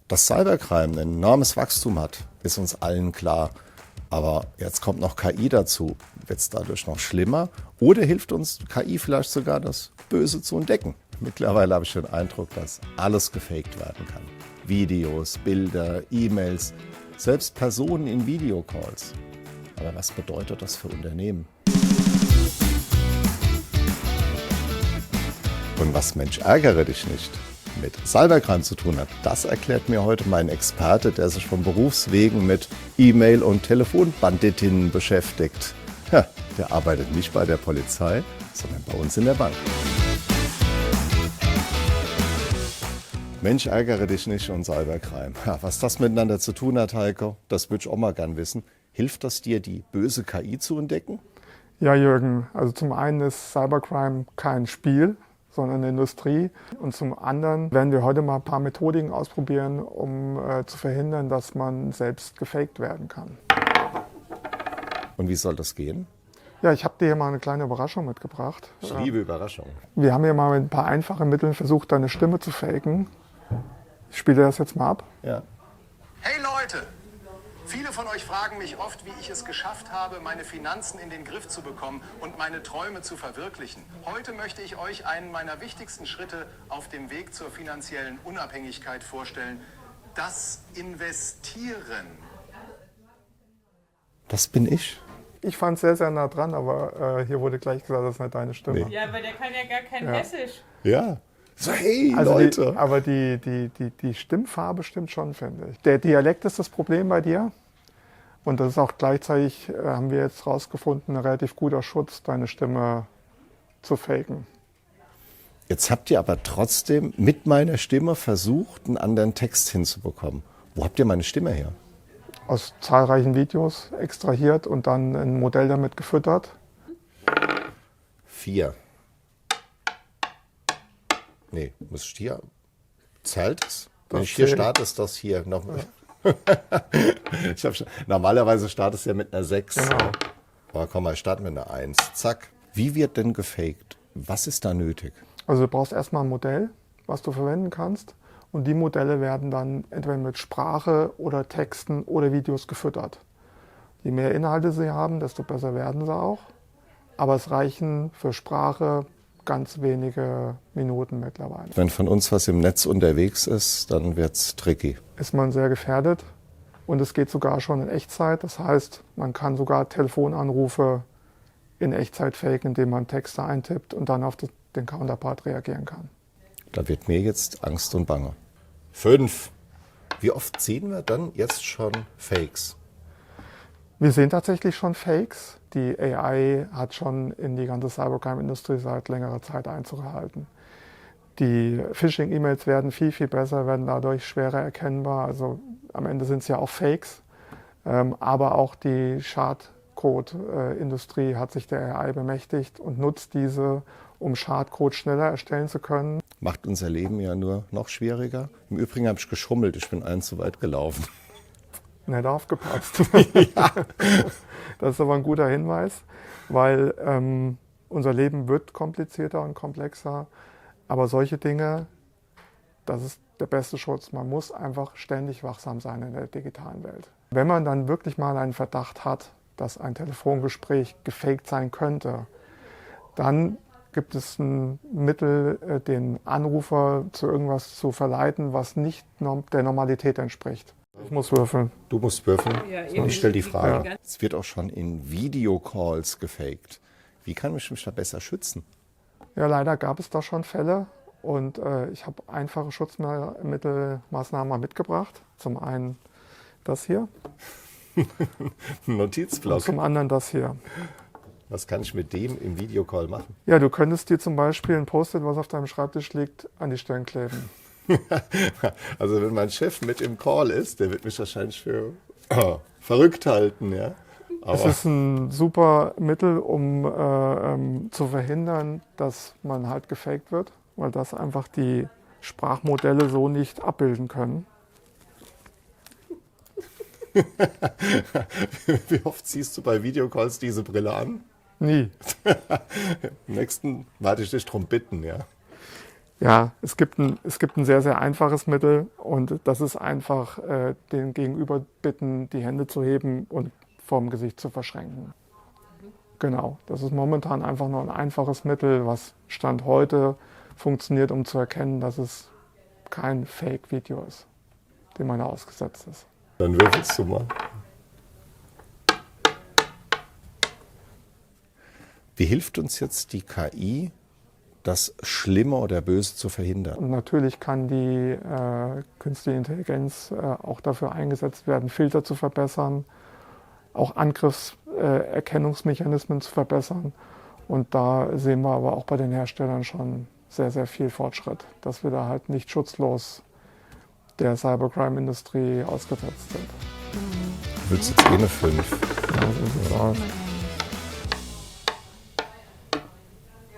Dass Cybercrime ein enormes Wachstum hat, ist uns allen klar. Aber jetzt kommt noch KI dazu. Wird es dadurch noch schlimmer? Oder hilft uns KI vielleicht sogar, das Böse zu entdecken? Mittlerweile habe ich den Eindruck, dass alles gefaked werden kann. Videos, Bilder, E-Mails, selbst Personen in Videocalls. Aber was bedeutet das für Unternehmen? Und was, Mensch, ärgere dich nicht, mit Cybercrime zu tun hat, das erklärt mir heute mein Experte, der sich von Berufswegen mit E-Mail- und Telefonbanditinnen beschäftigt. Ja, der arbeitet nicht bei der Polizei, sondern bei uns in der Bank. Mensch, ärgere dich nicht und Cybercrime. Ja, was das miteinander zu tun hat, Heiko, das würde ich auch mal gern wissen. Hilft das dir, die böse KI zu entdecken? Ja, Jürgen, also zum einen ist Cybercrime kein Spiel, sondern eine Industrie. Und zum anderen werden wir heute mal ein paar Methodiken ausprobieren, um zu verhindern, dass man selbst gefaked werden kann. Und wie soll das gehen? Ja, ich habe dir hier mal eine kleine Überraschung mitgebracht. Ich liebe Überraschungen. Wir haben hier mal mit ein paar einfachen Mitteln versucht, deine Stimme zu faken. Ich spiele das jetzt mal ab. Ja. Hey Leute! Viele von euch fragen mich oft, wie ich es geschafft habe, meine Finanzen in den Griff zu bekommen und meine Träume zu verwirklichen. Heute möchte ich euch einen meiner wichtigsten Schritte auf dem Weg zur finanziellen Unabhängigkeit vorstellen. Das Investieren. Das bin ich. Ich fand es sehr, sehr nah dran, aber hier wurde gleich gesagt, das ist nicht deine Stimme. Nee. Ja, weil der kann ja gar kein Hessisch. Ja. So, hey, Also Leute. aber die Stimmfarbe stimmt schon, finde ich. Der Dialekt ist das Problem bei dir. Und das ist auch gleichzeitig, haben wir jetzt rausgefunden, ein relativ guter Schutz, deine Stimme zu faken. Jetzt habt ihr aber trotzdem mit meiner Stimme versucht, einen anderen Text hinzubekommen. Wo habt ihr meine Stimme her? Aus zahlreichen Videos extrahiert und dann ein Modell damit gefüttert. 4. Nee, muss ich hier. Zählt es? Wenn ich hier zählt. starte, ist das hier noch. Normalerweise startest du ja mit einer 6. Genau. Aber komm mal, ich starte mit einer 1. Zack. Wie wird denn gefaked? Was ist da nötig? Also du brauchst erstmal ein Modell, was du verwenden kannst. Und die Modelle werden dann entweder mit Sprache oder Texten oder Videos gefüttert. Je mehr Inhalte sie haben, desto besser werden sie auch. Aber es reichen für Sprache ganz wenige Minuten mittlerweile. Wenn von uns was im Netz unterwegs ist, dann wird's tricky. Ist man sehr gefährdet und es geht sogar schon in Echtzeit. Das heißt, man kann sogar Telefonanrufe in Echtzeit faken, indem man Texte eintippt und dann auf den Counterpart reagieren kann. Da wird mir jetzt Angst und Bange. 5. Wie oft sehen wir dann jetzt schon Fakes? Wir sehen tatsächlich schon Fakes. Die AI hat schon in die ganze Cybercrime-Industrie seit längerer Zeit Einzug gehalten. Die Phishing-E-Mails werden viel, viel besser, werden dadurch schwerer erkennbar. Also am Ende sind es ja auch Fakes. Aber auch die Schadcode-Industrie hat sich der AI bemächtigt und nutzt diese, um Schadcode schneller erstellen zu können. Macht unser Leben ja nur noch schwieriger. Im Übrigen habe ich geschummelt, ich bin einen zu weit gelaufen. Nicht aufgepasst. Das ist aber ein guter Hinweis, weil unser Leben wird komplizierter und komplexer. Aber solche Dinge, das ist der beste Schutz. Man muss einfach ständig wachsam sein in der digitalen Welt. Wenn man dann wirklich mal einen Verdacht hat, dass ein Telefongespräch gefaked sein könnte, dann gibt es ein Mittel, den Anrufer zu irgendwas zu verleiten, was nicht der Normalität entspricht. Ich muss würfeln. Du musst würfeln. Ja, Und eben. ich stelle die Frage. Ja. Es wird auch schon in Videocalls gefaked. Wie kann ich mich da besser schützen? Ja, leider gab es da schon Fälle und ich habe einfache Schutzmittelmaßnahmen mal mitgebracht. Zum einen das hier Ein und Notizblock. zum anderen das hier. Was kann ich mit dem im Videocall machen? Ja, du könntest dir zum Beispiel ein Post-it, was auf deinem Schreibtisch liegt, an die Stirn kleben. Also wenn mein Chef mit im Call ist, der wird mich wahrscheinlich für verrückt halten. Ja? Es Aber ist ein super Mittel, um zu verhindern, dass man halt gefaked wird, weil das einfach die Sprachmodelle so nicht abbilden können. wie oft ziehst du bei Videocalls diese Brille an? Nie. Im nächsten werde ich dich drum bitten, ja. Ja, es gibt ein sehr, sehr einfaches Mittel und das ist einfach den Gegenüber bitten, die Hände zu heben und vorm Gesicht zu verschränken. Genau, das ist momentan einfach nur ein einfaches Mittel, was Stand heute funktioniert, um zu erkennen, dass es kein Fake-Video ist, dem man ausgesetzt ist. Dann würfelst du mal. Wie hilft uns jetzt die KI, das Schlimme oder Böse zu verhindern? Und natürlich kann die künstliche Intelligenz auch dafür eingesetzt werden, Filter zu verbessern, auch Angriffserkennungsmechanismen zu verbessern. Und da sehen wir aber auch bei den Herstellern schon sehr, sehr viel Fortschritt, dass wir da halt nicht schutzlos der Cybercrime-Industrie ausgesetzt sind. Du willst jetzt eh eine 5. Ja, so sieht's aus.